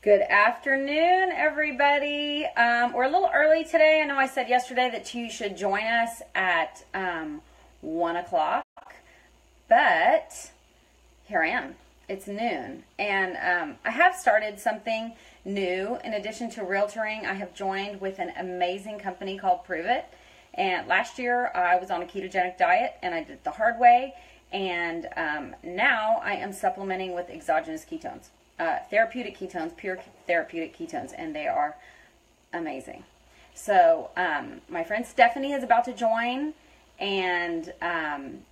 Good afternoon, everybody. We're a little early today. I know I said yesterday that you should join us at 1 o'clock, but here I am. It's noon, and I have started something new. In addition to realtoring, I have joined with an amazing company called PRUVIT, and last year I was on a ketogenic diet, and I did it the hard way, and now I am supplementing with exogenous ketones. Therapeutic ketones, pure therapeutic ketones, and they are amazing. So my friend Stephanie is about to join, and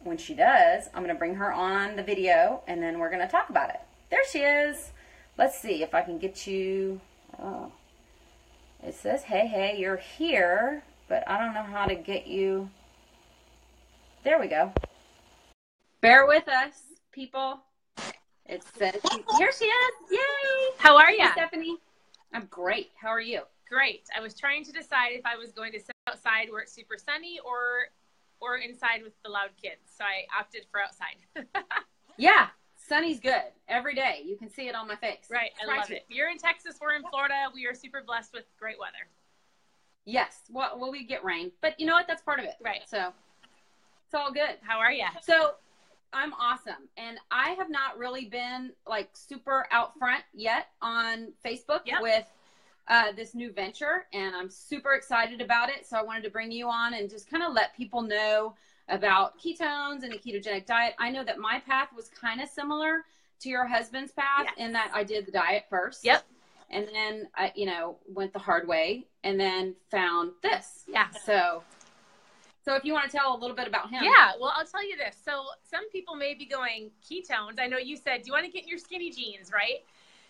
when she does, I'm going to bring her on the video, and then we're going to talk about it. There she is. Let's see if I can get you. Oh, it says, hey, you're here, but I don't know how to get you. There we go. Bear with us, people. It says, here she is. Yay. How are you? Hey, Stephanie. I'm great. How are you? Great. I was trying to decide if I was going to sit outside where it's super sunny or inside with the loud kids. So I opted for outside. Yeah. Sunny's good. Every day. You can see it on my face. Right. I love it. You're in Texas. We're in Florida. We are super blessed with great weather. Yes. Well, we get rain. But you know what? That's part of it. Right. So it's all good. How are you? So I'm awesome. And I have not really been like super out front yet on Facebook with this new venture. And I'm super excited about it. So I wanted to bring you on and just kind of let people know about ketones and the ketogenic diet. I know that my path was kind of similar to your husband's path in that I did the diet first. Yep. And then I, went the hard way and then found this. Yeah. So if you want to tell a little bit about him. Yeah, well, I'll tell you this. So some people may be going ketones. I know you said, do you want to get in your skinny jeans, right?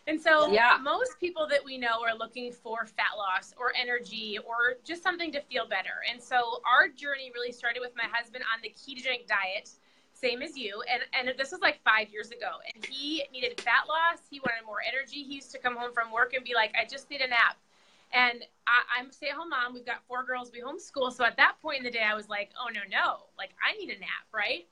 And so most people that we know are looking for fat loss or energy or just something to feel better. And so our journey really started with my husband on the ketogenic diet, same as you. And this was like 5 years ago. And he needed fat loss. He wanted more energy. He used to come home from work and be like, I just need a nap. And I'm a stay-at-home mom. We've got 4 girls. We homeschool. So at that point in the day, I was like, oh, no. Like, I need a nap, right?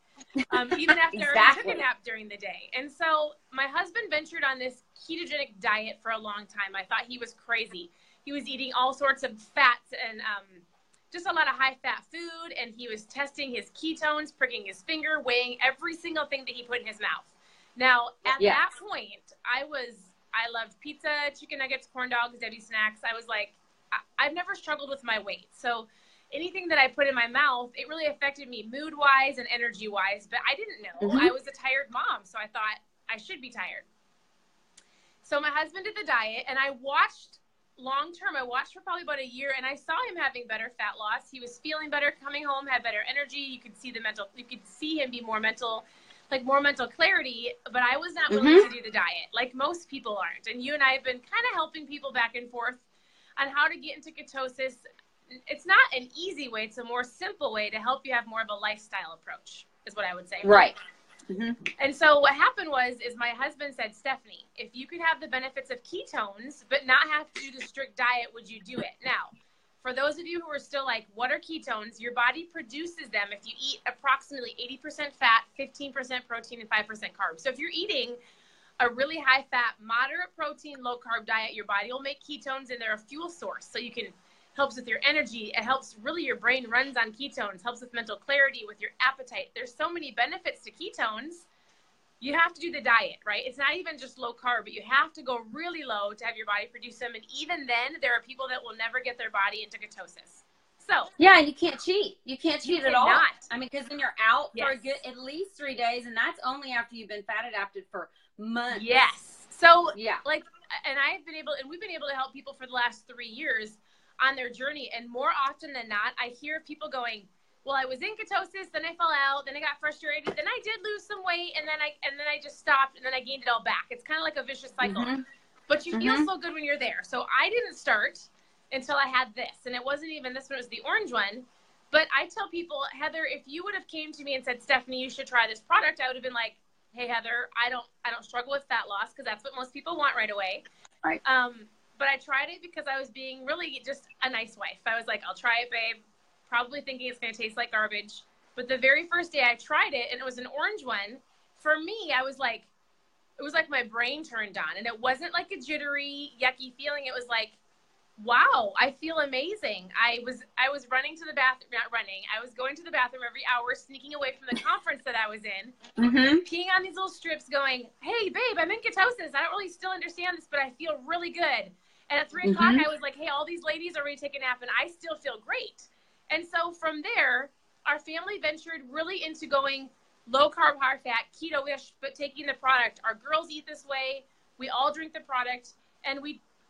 Even after I took a nap during the day. And so my husband ventured on this ketogenic diet for a long time. I thought he was crazy. He was eating all sorts of fats and just a lot of high-fat food. And he was testing his ketones, pricking his finger, weighing every single thing that he put in his mouth. Now, at that point, I loved pizza, chicken nuggets, corn dogs, Debbie snacks. I was like, I've never struggled with my weight. So anything that I put in my mouth, it really affected me mood-wise and energy-wise. But I didn't know. I was a tired mom, so I thought I should be tired. So my husband did the diet, and I watched long-term. I watched for probably about a year, and I saw him having better fat loss. He was feeling better, coming home, had better energy. You could see you could see him be more mental clarity, but I was not willing to do the diet like most people aren't. And you and I have been kind of helping people back and forth on how to get into ketosis. It's not an easy way. It's a more simple way to help you have more of a lifestyle approach is what I would say. Right. And so what happened is my husband said, Stephanie, if you could have the benefits of ketones, but not have to do the strict diet, would you do it? Now, for those of you who are still like, what are ketones? Your body produces them if you eat approximately 80% fat, 15% protein, and 5% carbs. So if you're eating a really high fat, moderate protein, low carb diet, your body will make ketones and they're a fuel source. So helps with your energy. It helps really your brain runs on ketones, helps with mental clarity, with your appetite. There's so many benefits to ketones. You have to do the diet, right? It's not even just low carb, but you have to go really low to have your body produce them. And even then, there are people that will never get their body into ketosis. So yeah, and you can't cheat. You can't cheat at all. I mean, because then you're out for a good at least 3 days, and that's only after you've been fat adapted for months. Yes. So and we've been able to help people for the last 3 years on their journey. And more often than not, I hear people going, well, I was in ketosis, then I fell out, then I got frustrated, then I did lose some weight, and then I just stopped, and then I gained it all back. It's kind of like a vicious cycle. But you feel so good when you're there. So I didn't start until I had this, and it wasn't even this one, it was the orange one. But I tell people, Heather, if you would have came to me and said, Stephanie, you should try this product, I would have been like, hey, Heather, I don't struggle with fat loss, because that's what most people want right away. Right. But I tried it because I was being really just a nice wife. I was like, I'll try it, babe. Probably thinking it's going to taste like garbage. But the very first day I tried it, and it was an orange one, for me, I was like, it was like my brain turned on, and it wasn't like a jittery, yucky feeling. It was like, wow, I feel amazing. I was running to the bathroom, not running. I was going to the bathroom every hour, sneaking away from the conference that I was in, peeing on these little strips going, hey, babe, I'm in ketosis. I don't really still understand this, but I feel really good. And at 3 o'clock, I was like, hey, all these ladies are ready to take a nap, and I still feel great. And so from there, our family ventured really into going low carb, high fat, keto-ish, but taking the product. Our girls eat this way. We all drink the product, and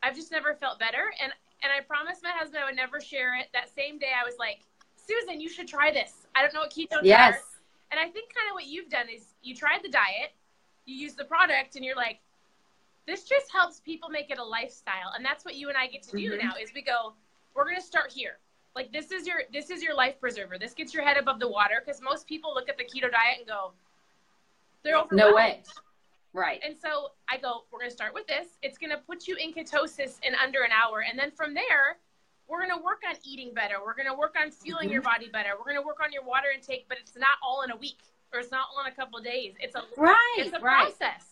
I've just never felt better. And I promised my husband I would never share it. That same day, I was like, Susan, you should try this. I don't know what ketones are. And I think kind of what you've done is you tried the diet, you use the product, and you're like, this just helps people make it a lifestyle. And that's what you and I get to do now is we go, we're going to start here. Like, this is your life preserver. This gets your head above the water, because most people look at the keto diet and go, they're overwhelmed. No way. Right. And so I go, we're going to start with this. It's going to put you in ketosis in under an hour. And then from there, we're going to work on eating better. We're going to work on fueling your body better. We're going to work on your water intake, but it's not all in a week, or it's not all in a couple of days. It's a process.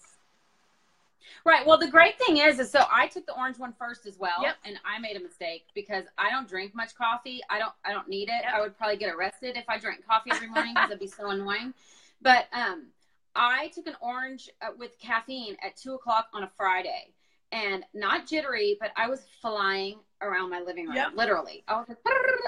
Right. Well, the great thing is so I took the orange one first as well. And I made a mistake because I don't drink much coffee. I don't need it. I would probably get arrested if I drank coffee every morning, because it'd be so annoying. But, I took an orange with caffeine at 2 o'clock on a Friday, and not jittery, but I was flying around my living room, literally. I was like,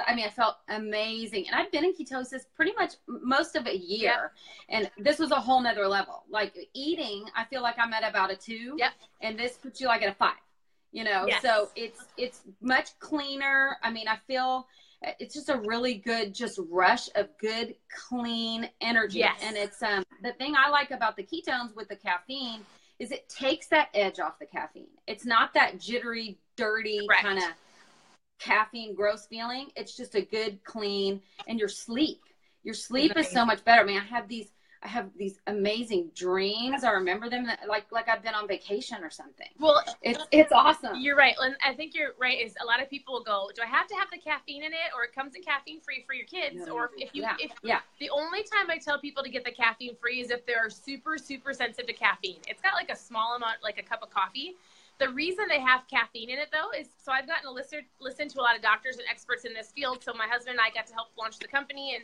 I mean, I felt amazing. And I've been in ketosis pretty much most of a year. And this was a whole nother level. Like eating, I feel like I'm at about a 2, and this puts you like at a 5, you know? So it's much cleaner. I mean, I feel it's just a really good, just rush of good, clean energy. And it's, the thing I like about the ketones with the caffeine is it takes that edge off the caffeine. It's not that jittery, dirty kind of caffeine gross feeling. It's just a good, clean, and your sleep is so much better. I mean, I have these amazing dreams. I remember them like I've been on vacation or something. Well, it's awesome. You're right. And I think you're right. Is a lot of people go, do I have to have the caffeine in it, or it comes in caffeine free for your kids? Or if the only time I tell people to get the caffeine free is if they're super, super sensitive to caffeine. It's got like a small amount, like a cup of coffee. The reason they have caffeine in it, though, is so I've gotten to listen to a lot of doctors and experts in this field. So my husband and I got to help launch the company in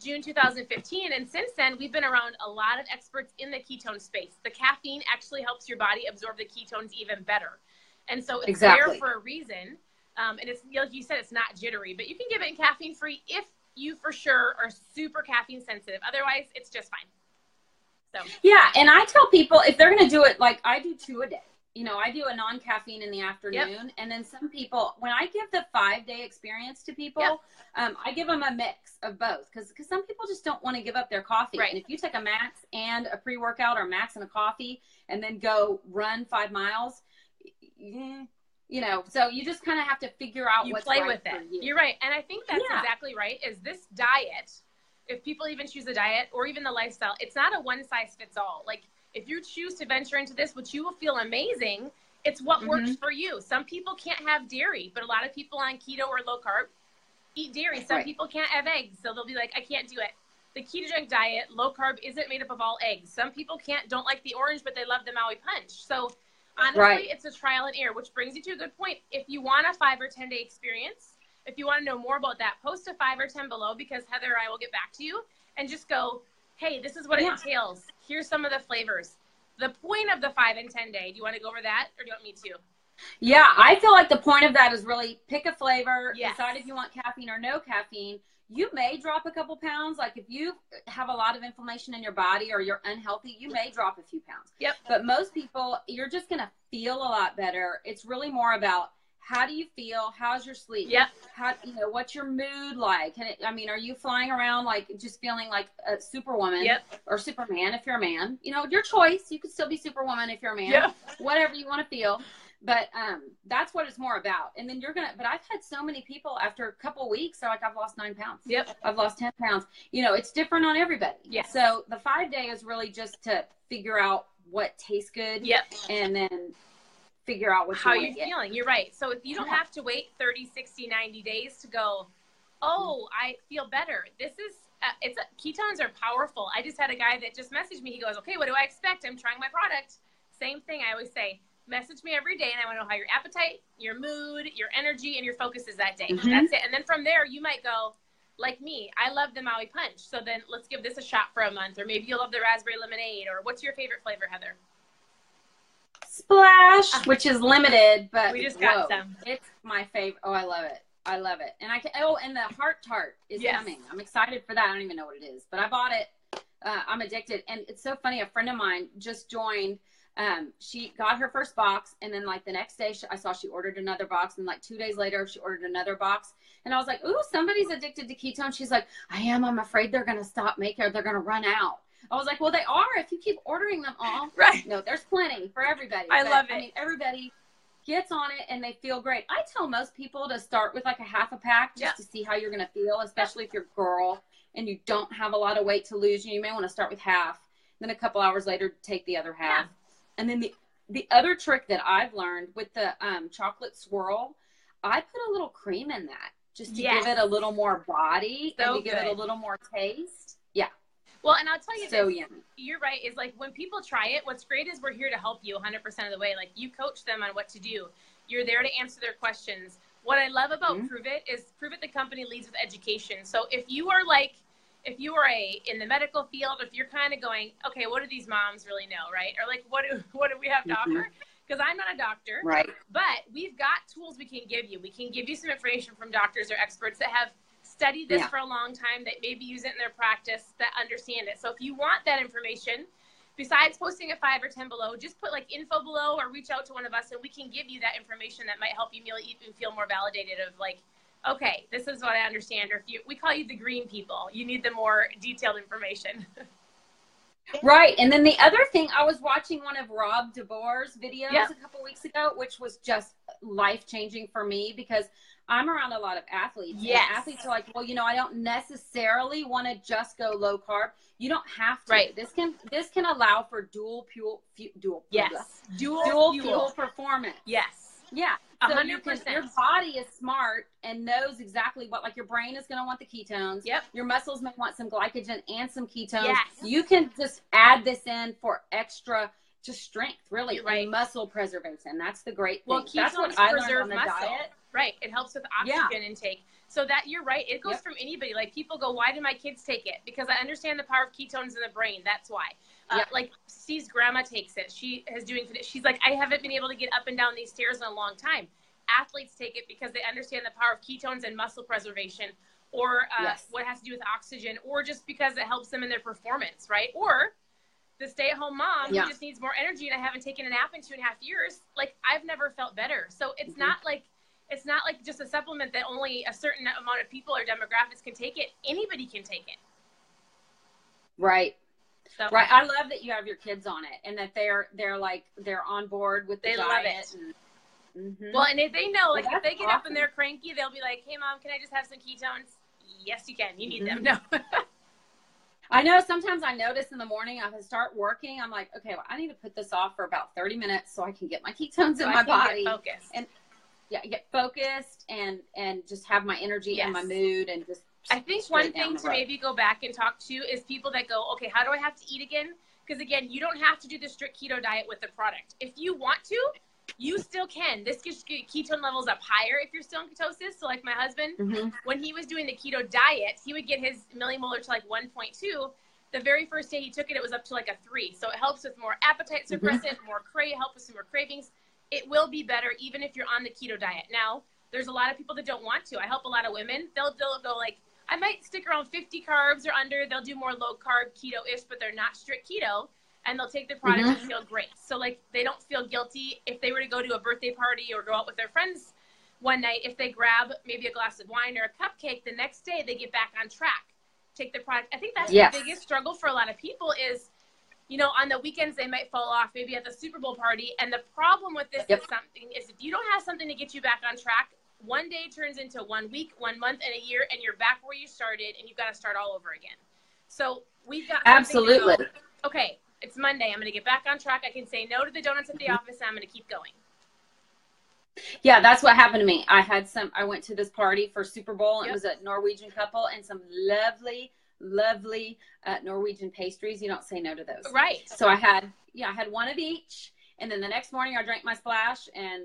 June 2015. And since then, we've been around a lot of experts in the ketone space. The caffeine actually helps your body absorb the ketones even better. And so it's there for a reason. And it's, like you said, it's not jittery, but you can give it in caffeine free if you for sure are super caffeine sensitive. Otherwise, it's just fine. So yeah. And I tell people if they're going to do it, like I do 2 a day. You know, I do a non-caffeine in the afternoon. And then some people, when I give the 5-day experience to people, I give them a mix of both. Because some people just don't want to give up their coffee. And if you take a max and a pre-workout, or max and a coffee, and then go run 5 miles, you know, so you just kind of have to figure out what's right with it. You're right. And I think that's exactly right, is this diet, if people even choose a diet or even the lifestyle, it's not a one size fits all. Like, if you choose to venture into this, which you will feel amazing, it's what works for you. Some people can't have dairy, but a lot of people on keto or low carb eat dairy. Some people can't have eggs, so they'll be like, I can't do it. The ketogenic diet, low carb, isn't made up of all eggs. Some people don't like the orange, but they love the Maui Punch. So honestly, it's a trial and error, which brings you to a good point. If you want a 5 or 10 day experience, if you want to know more about that, post a 5 or 10 below, because Heather or I will get back to you and just go, hey, this is what it entails. Here's some of the flavors. The point of the 5 and 10 day, do you want to go over that, or do you want me to? Yeah, I feel like the point of that is really pick a flavor, decide if you want caffeine or no caffeine. You may drop a couple pounds. Like if you have a lot of inflammation in your body or you're unhealthy, you may drop a few pounds. But most people, you're just going to feel a lot better. It's really more about, how do you feel? How's your sleep? How, you know, what's your mood like? I mean, are you flying around like just feeling like a superwoman or Superman if you're a man? You know, your choice. You could still be Superwoman if you're a man. Whatever you want to feel. But that's what it's more about. And then but I've had so many people after a couple weeks, they're like, I've lost 9 pounds. I've lost 10 pounds. You know, it's different on everybody. So the 5 day is really just to figure out what tastes good. And then figure out how you're feeling. You're right. So if you don't have to wait 30, 60, 90 days to go, oh, I feel better. This is, ketones are powerful. I just had a guy that just messaged me. He goes, okay, what do I expect? I'm trying my product. Same thing I always say. Message me every day, and I want to know how your appetite, your mood, your energy, and your focus is that day. That's it. And then from there, you might go, like me, I love the Maui Punch. So then let's give this a shot for a month. Or maybe you'll love the raspberry lemonade. Or what's your favorite flavor, Heather? Splash, which is limited, but we just got some. It's my favorite. Oh, I love it. I love it. And and the heart tart is coming. I'm excited for that. I don't even know what it is, but I bought it. I'm addicted. And it's so funny. A friend of mine just joined. She got her first box, and then like the next day I saw she ordered another box, and like 2 days later she ordered another box, and I was like, ooh, somebody's addicted to ketones. She's like, I'm afraid they're going to stop making it. They're going to run out. I was like, well, they are if you keep ordering them all. Right. No, there's plenty for everybody. I love it. I mean, everybody gets on it and they feel great. I tell most people to start with like a half a pack just to see how you're going to feel, especially if you're a girl and you don't have a lot of weight to lose. You may want to start with half, then a couple hours later take the other half. And then the other trick that I've learned with the chocolate swirl, I put a little cream in that just to give it a little more body and to give it a little more taste. Yeah. Well, and I'll tell you so this, yummy. You're right, is like when people try it, what's great is we're here to help you 100% of the way. Like you coach them on what to do. You're there to answer their questions. What I love about PRUVIT is PRUVIT, the company, leads with education. So if you are in the medical field, if you're kind of going, okay, what do these moms really know, right? Or like, what do we have to offer? Because I'm not a doctor, right? But we've got tools we can give you. We can give you some information from doctors or experts that have studied this for a long time, that maybe use it in their practice, that understand it. So if you want that information, besides posting a 5 or 10 below, just put like info below or reach out to one of us, and we can give you that information that might help you even feel more validated of like, okay, this is what I understand. Or we call you the green people. You need the more detailed information. Right. And then the other thing, I was watching one of Rob DeBoer's videos a couple weeks ago, which was just life-changing for me because I'm around a lot of athletes. Yes. And athletes are like, well, I don't necessarily want to just go low carb. You don't have to. Right. This can allow for dual fuel performance. Yes. Yeah. So 100%. Your body is smart and knows exactly what, like your brain is going to want the ketones. Yep. Your muscles may want some glycogen and some ketones. Yes. You can just add this in for extra just strength, really, right. And muscle preservation. That's the great thing. Well, ketones that's what I preserve learned on the muscle. diet. Right. It helps with oxygen intake. So that you're right. It goes from anybody. Like people go, why do my kids take it? Because I understand the power of ketones in the brain. That's why. Like Steve's grandma takes it. She's like, I haven't been able to get up and down these stairs in a long time. Athletes take it because they understand the power of ketones and muscle preservation, or what has to do with oxygen, or just because it helps them in their performance, right? Or the stay-at-home mom who just needs more energy, and I haven't taken a nap in 2.5 years. Like I've never felt better. So it's not like just a supplement that only a certain amount of people or demographics can take it. Anybody can take it. Right. So, right. I love that you have your kids on it and that they're on board with the diet. Love it. Well, and if they know, like if they get up and they're cranky, they'll be like, hey mom, can I just have some ketones? Yes, you can. You need them. No. I know sometimes I notice in the morning, I start working. I'm like, okay, well, I need to put this off for about 30 minutes so I can get my ketones in my body. Get focused. And get focused and just have my energy and my mood and just. I think one thing to maybe go back and talk to is people that go, okay, how do I have to eat again? Because again, you don't have to do the strict keto diet with the product. If you want to, you still can. This gets ketone levels up higher if you're still in ketosis. So like my husband, when he was doing the keto diet, he would get his millimolar to like 1.2. The very first day he took it, it was up to like a 3. So it helps with more appetite suppressant, help with some more cravings. It will be better even if you're on the keto diet. Now, there's a lot of people that don't want to. I help a lot of women. They'll go like, I might stick around 50 carbs or under. They'll do more low carb keto-ish, but they're not strict keto. And they'll take the product and feel great. So like they don't feel guilty if they were to go to a birthday party or go out with their friends one night. If they grab maybe a glass of wine or a cupcake, the next day they get back on track. Take the product. I think that's the biggest struggle for a lot of people is, on the weekends they might fall off, maybe at the Super Bowl party. And the problem with this is if you don't have something to get you back on track, one day turns into 1 week, 1 month, and a year, and you're back where you started, and you've got to start all over again. So we've got absolutely. Okay. It's Monday. I'm going to get back on track. I can say no to the donuts at the office, and I'm going to keep going. Yeah, that's what happened to me. I went to this party for Super Bowl. It was a Norwegian couple and some lovely, lovely Norwegian pastries. You don't say no to those. Right. So I had one of each. And then the next morning I drank my splash and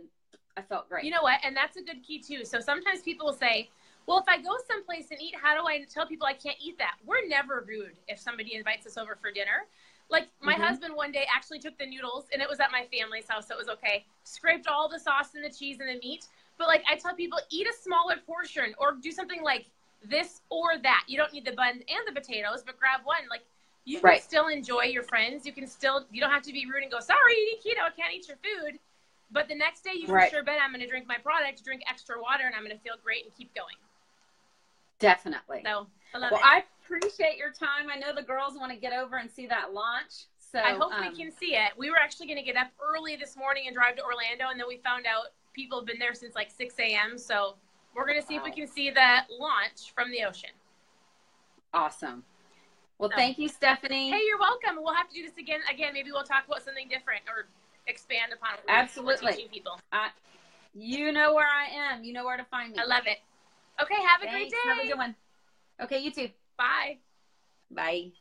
I felt great. You know what? And that's a good key too. So sometimes people will say, well, if I go someplace and eat, how do I tell people I can't eat that? We're never rude if somebody invites us over for dinner. Like my husband one day actually took the noodles, and it was at my family's house, so it was okay. Scraped all the sauce and the cheese and the meat. But like I tell people, eat a smaller portion or do something like this or that. You don't need the bun and the potatoes, but grab one. Like you can still enjoy your friends. You can still, you don't have to be rude and go, sorry, you eat keto, I can't eat your food. But the next day you for sure bet I'm going to drink my product, drink extra water, and I'm going to feel great and keep going. Definitely. So I love it. Well, I appreciate your time. I know the girls want to get over and see that launch. So I hope we can see it. We were actually going to get up early this morning and drive to Orlando, and then we found out people have been there since like 6 a.m. So we're going to see if we can see the launch from the ocean. Awesome. Well, thank you, Stephanie. Hey, you're welcome. We'll have to do this again. Maybe we'll talk about something different or expand upon what we're teaching people. You know where I am. You know where to find me. I love it. Okay, have a great day. Have a good one. Okay, you too. Bye. Bye.